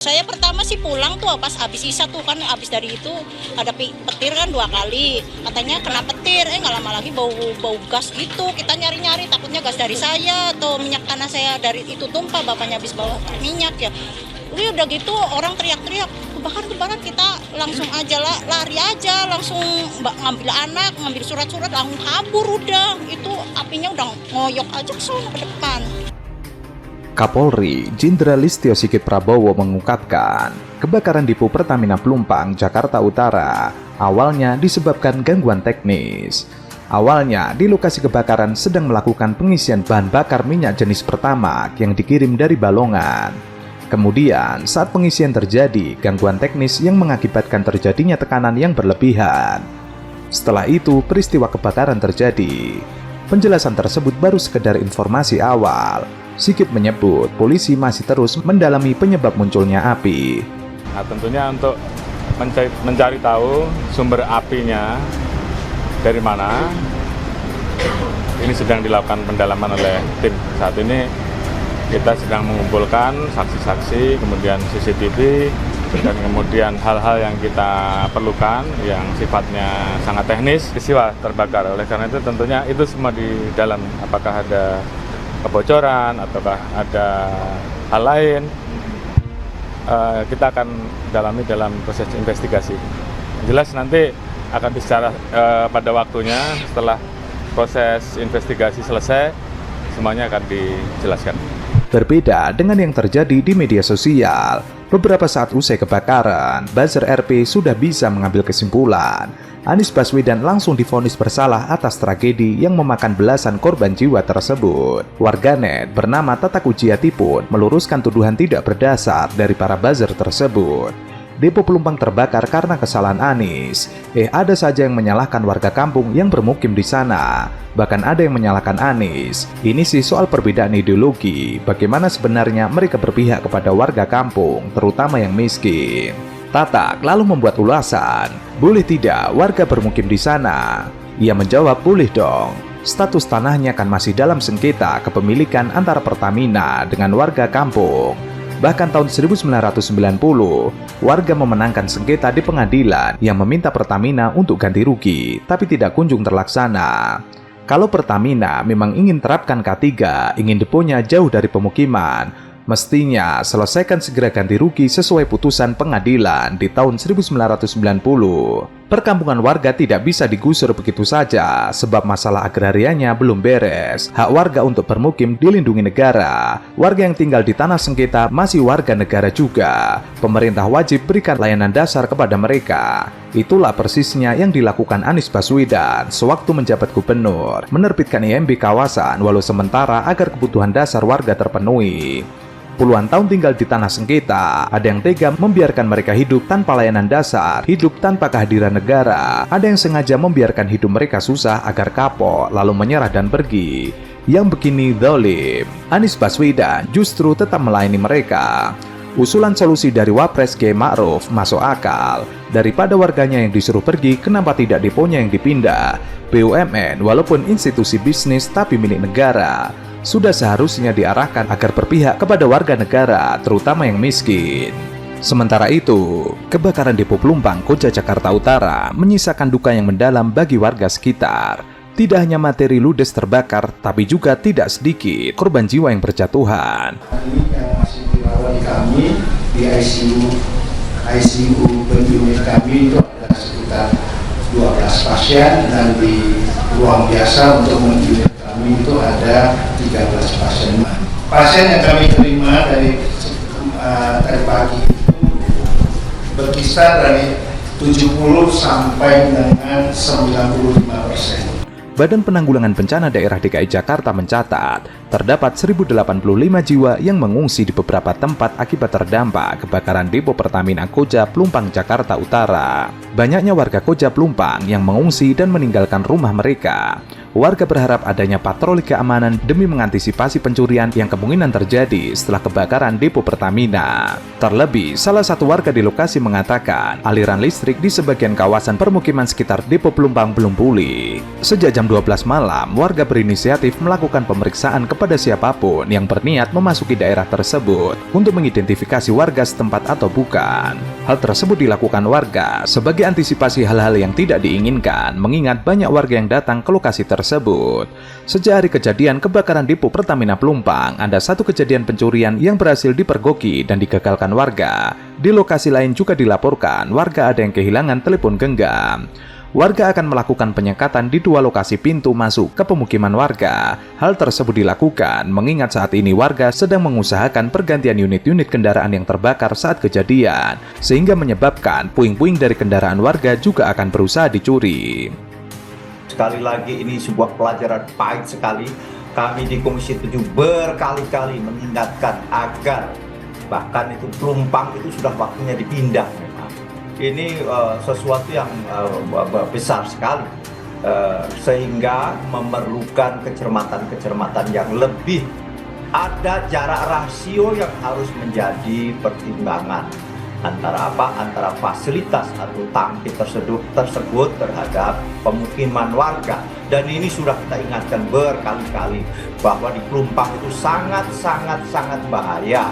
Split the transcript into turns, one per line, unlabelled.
Saya pertama sih pulang tuh pas habis isya tuh kan, habis dari itu ada petir kan 2 kali. Katanya kena petir, nggak lama lagi bau gas gitu. Kita nyari-nyari takutnya gas dari saya atau minyak tanah saya dari itu tumpah, bapaknya habis bawa minyak ya. Udah gitu orang teriak-teriak, kebakaran, kita langsung aja lari aja, langsung ngambil anak, ngambil surat-surat, langsung kabur udah. Itu apinya udah ngoyok aja ke depan.
Kapolri Jenderal Listio Sigit Prabowo mengungkapkan, kebakaran depo Pertamina Pelumpang, Jakarta Utara awalnya disebabkan gangguan teknis. Awalnya di lokasi kebakaran sedang melakukan pengisian bahan bakar minyak jenis Pertamax yang dikirim dari Balongan. Kemudian saat pengisian terjadi gangguan teknis yang mengakibatkan terjadinya tekanan yang berlebihan. Setelah itu peristiwa kebakaran terjadi. Penjelasan tersebut baru sekedar informasi awal. Sigit menyebut polisi masih terus mendalami penyebab munculnya api.
Nah, tentunya untuk mencari tahu sumber apinya dari mana, ini sedang dilakukan pendalaman oleh tim. Saat ini kita sedang mengumpulkan saksi-saksi, kemudian CCTV, dan kemudian hal-hal yang kita perlukan yang sifatnya sangat teknis. Peristiwa terbakar, oleh karena itu tentunya itu semua di dalam, apakah ada kebocoran ataukah ada hal lain, kita akan dalami dalam proses investigasi. Jelas nanti akan bicara pada waktunya setelah proses investigasi selesai, semuanya akan dijelaskan.
Berbeda dengan yang terjadi di media sosial, beberapa saat usai kebakaran, buzzer RP sudah bisa mengambil kesimpulan. Anies Baswedan langsung divonis bersalah atas tragedi yang memakan belasan korban jiwa tersebut. Warganet bernama Tata Kujiati pun meluruskan tuduhan tidak berdasar dari para buzzer tersebut. Depo Pelumpang terbakar karena kesalahan Anies. Ada saja yang menyalahkan warga kampung yang bermukim di sana. Bahkan ada yang menyalahkan Anies. Ini sih soal perbedaan ideologi. Bagaimana sebenarnya mereka berpihak kepada warga kampung, terutama yang miskin. Tatak lalu membuat ulasan, boleh tidak warga bermukim di sana? Ia menjawab, boleh dong. Status tanahnya kan masih dalam sengketa kepemilikan antara Pertamina dengan warga kampung. Bahkan tahun 1990, warga memenangkan sengketa di pengadilan yang meminta Pertamina untuk ganti rugi, tapi tidak kunjung terlaksana. Kalau Pertamina memang ingin terapkan K3, ingin deponya jauh dari pemukiman, mestinya selesaikan segera ganti rugi sesuai putusan pengadilan di tahun 1990. Perkampungan warga tidak bisa digusur begitu saja, sebab masalah agrarianya belum beres. Hak warga untuk bermukim dilindungi negara. Warga yang tinggal di tanah sengketa masih warga negara juga. Pemerintah wajib berikan layanan dasar kepada mereka. Itulah persisnya yang dilakukan Anies Baswedan sewaktu menjabat gubernur, menerbitkan IMB kawasan walau sementara agar kebutuhan dasar warga terpenuhi. Puluhan tahun tinggal di tanah sengketa, ada yang tega membiarkan mereka hidup tanpa layanan dasar, hidup tanpa kehadiran negara. Ada yang sengaja membiarkan hidup mereka susah agar kapok, lalu menyerah dan pergi. Yang begini zalim. Anies Baswedan justru tetap melayani mereka. Usulan solusi dari Wapres Kiai Ma'ruf masuk akal. Daripada warganya yang disuruh pergi, kenapa tidak deponya yang dipindah? BUMN walaupun institusi bisnis tapi milik negara, sudah seharusnya diarahkan agar berpihak kepada warga negara, terutama yang miskin. Sementara itu, kebakaran depo Pelumpang, Koja, Jakarta Utara menyisakan duka yang mendalam bagi warga sekitar. Tidak hanya materi ludes terbakar, tapi juga tidak sedikit korban jiwa yang berjatuhan.
Ini yang masih dirawat di kami, di ICU unit kami itu ada sekitar 12 pasien, dan di ruang biasa untuk unit kami itu ada 13 pasien. Pasien yang kami terima dari pagi itu berkisar dari 70 sampai dengan 95%.
Badan Penanggulangan Bencana Daerah DKI Jakarta mencatat, terdapat 1.085 jiwa yang mengungsi di beberapa tempat akibat terdampak kebakaran depo Pertamina Koja Pelumpang, Jakarta Utara. Banyaknya warga Koja Pelumpang yang mengungsi dan meninggalkan rumah mereka. Warga berharap adanya patroli keamanan demi mengantisipasi pencurian yang kemungkinan terjadi setelah kebakaran depo Pertamina. Terlebih, salah satu warga di lokasi mengatakan aliran listrik di sebagian kawasan permukiman sekitar depo Pelumpang belum pulih. Sejak jam 12 malam, warga berinisiatif melakukan pemeriksaan kepada siapapun yang berniat memasuki daerah tersebut untuk mengidentifikasi warga setempat atau bukan. Hal tersebut dilakukan warga sebagai antisipasi hal-hal yang tidak diinginkan, mengingat banyak warga yang datang ke lokasi tersebut. Sejak hari kejadian kebakaran depo Pertamina Pelumpang, ada satu kejadian pencurian yang berhasil dipergoki dan digagalkan warga. Di lokasi lain juga dilaporkan warga ada yang kehilangan telepon genggam. Warga akan melakukan penyekatan di 2 lokasi pintu masuk ke pemukiman warga. Hal tersebut dilakukan mengingat saat ini warga sedang mengusahakan pergantian unit-unit kendaraan yang terbakar saat kejadian, sehingga menyebabkan puing-puing dari kendaraan warga juga akan berusaha dicuri.
Sekali lagi ini sebuah pelajaran pahit sekali. Kami di Komisi 7 berkali-kali mengingatkan agar bahkan itu Pelumpang itu sudah waktunya dipindah memang. Ini sesuatu yang besar sekali sehingga memerlukan kecermatan yang lebih. Ada jarak rasio yang harus menjadi pertimbangan antara fasilitas atau tangki tersebut terhadap pemukiman warga. Dan ini sudah kita ingatkan berkali-kali bahwa di Pelumpang itu sangat bahaya.